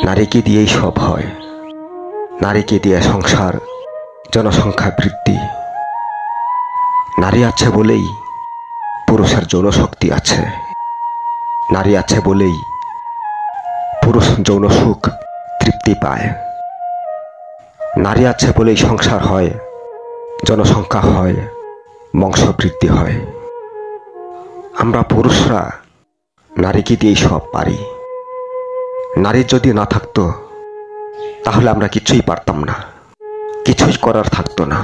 নারীকে দিয়েই সব হয়। নারীকে দিয়ে সংসার, জনসংখ্যা বৃদ্ধি। নারী আছে বলেই পুরুষের যৌন শক্তি আছে। নারী আছে বলেই পুরুষ যৌন সুখ তৃপ্তি পায়। নারী আছে বলেই সংসার হয়, জনসংখ্যা হয়, বংশবৃদ্ধি হয়। আমরা পুরুষরা নারীকে দিয়েই সব পারি। নারী যদি না থাকতো তাহলে আমরা কিছুই পারতাম না, কিছুই করার থাকতো না।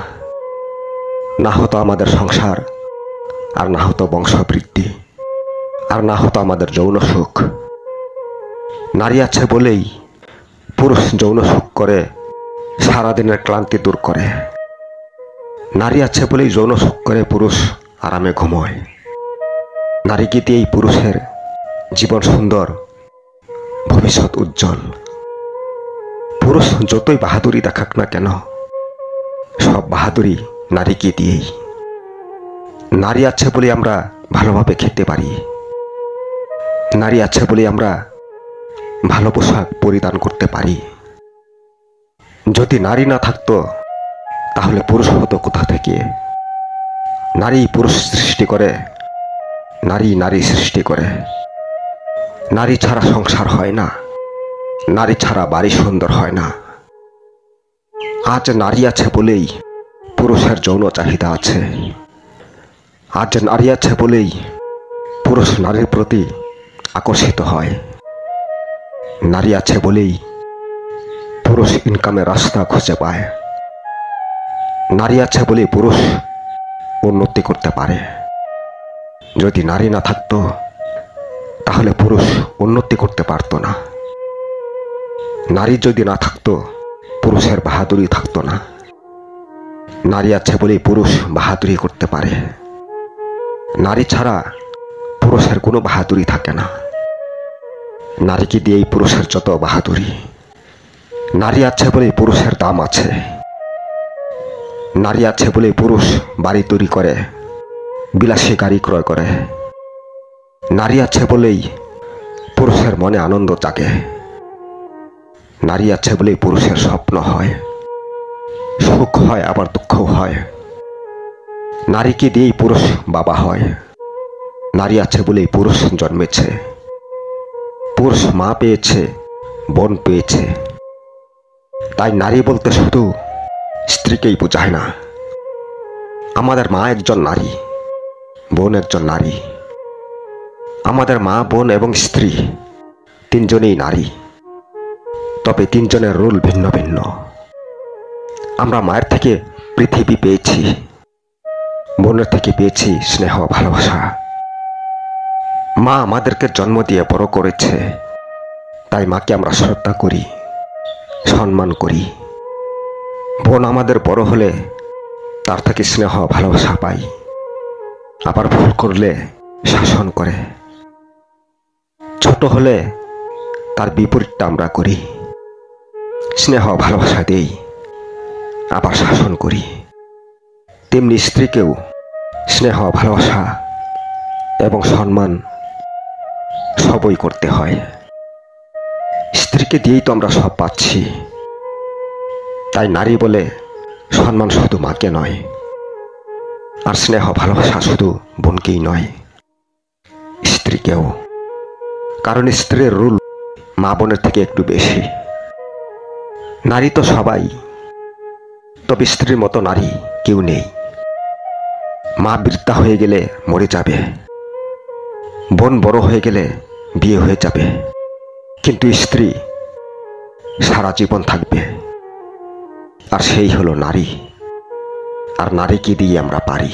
না হতো আমাদের সংসার, আর না হতো বংশবৃদ্ধি, আর না হতো আমাদের যৌন সুখ। নারী আছে বলেই পুরুষ যৌন সুখ করে, সারাদিনের ক্লান্তি দূর করে। নারী আছে বলেই যৌন সুখ করে পুরুষ আরামে ঘুমোয়। নারীকে দিয়েই পুরুষের জীবন সুন্দর, ভবিষ্যৎ উজ্জ্বল। পুরুষ যতই বাহাদুরি দেখাক না কেন, সব বাহাদুরি নারীকে দিয়েই। নারী আছে বলে আমরা ভালোভাবে খেতে পারি। নারী আছে বলে আমরা ভালো পোশাক পরিধান করতে পারি। যদি নারী না থাকতো তাহলে পুরুষ হতো কোথা থেকে? নারী পুরুষ সৃষ্টি করে, নারী নারী সৃষ্টি করে। নারী ছাড়া সংসার হয় না, নারী ছাড়া বাড়ি সুন্দর হয় না। আজ নারী আছে বলেই পুরুষের যৌন চাহিদা আছে। আজ নারী আছে বলেই পুরুষ নারীর প্রতি আকর্ষিত হয়। নারী আছে বলেই পুরুষ ইনকামের রাস্তা খুঁজে পায়। নারী আছে বলেই পুরুষ উন্নতি করতে পারে। যদি নারী না থাকতো তাহলে পুরুষ উন্নতি করতে পারতো না। নারী যদি না থাকতো পুরুষের বাহাদুরি থাকতো না। নারী আছে বলেই পুরুষ বাহাদুরি করতে পারে। নারী ছাড়া পুরুষের কোনো বাহাদুরি থাকে না। নারীকে দিয়েই পুরুষের যত বাহাদুরি। নারী আছে বলেই পুরুষের দাম আছে। নারী আছে বলেই পুরুষ বাড়ি তৈরি করে, বিলাসী গাড়ি ক্রয় করে। নারী আছে বলেই পুরুষের মনে আনন্দ জাগে। নারী আছে বলেই পুরুষের স্বপ্ন হয়, সুখ হয়, আবার দুঃখও হয়। নারীকে দিয়েই পুরুষ বাবা হয়। নারী আছে বলেই পুরুষ জন্মেছে। পুরুষ মা পেয়েছে, বোন পেয়েছে। তাই নারী বলতে শুধু স্ত্রীকেই বোঝায় না। আমাদের মা একজন নারী, বোন একজন নারী। আমাদের মা, বোন এবং স্ত্রী তিনজনেই নারী। তবে তিনজনের রোল ভিন্ন ভিন্ন। আমরা মায়ের থেকে পৃথিবী পেয়েছি, বোনের থেকে পেয়েছি স্নেহ, ভালোবাসা। মা আমাদেরকে জন্ম দিয়ে বড় করেছে, তাই মাকে আমরা শ্রদ্ধা করি, সম্মান করি। বোন আমাদের বড় হলে তার থেকে স্নেহ, ভালোবাসা পাই। আবার ভুল করলে শাসন করে। ছোট হলে তার বিপরীতটা আমরা করি, স্নেহ ভালোবাসা দেই, আবার শাসন করি। তেমনি স্ত্রীকেও স্নেহ, ভালোবাসা এবং সম্মান সবই করতে হয়। স্ত্রীকে দিয়েই তো আমরা সব পাচ্ছি। তাই নারী বলে সম্মান শুধু মাকে নয়, আর স্নেহ ভালোবাসা শুধু বোনকেই নয়, স্ত্রীকেও। কারণ স্ত্রীর রোল মা বোনের থেকে একটু বেশি। নারী তো সবাই, তবে স্ত্রীর মতো নারী কেউ নেই। মা বৃদ্ধা হয়ে গেলে মরে যাবে, বোন বড় হয়ে গেলে বিয়ে হয়ে যাবে, কিন্তু স্ত্রী সারা জীবন থাকবে। আর সেই হলো নারী। আর নারীকে দিয়ে আমরা পারি।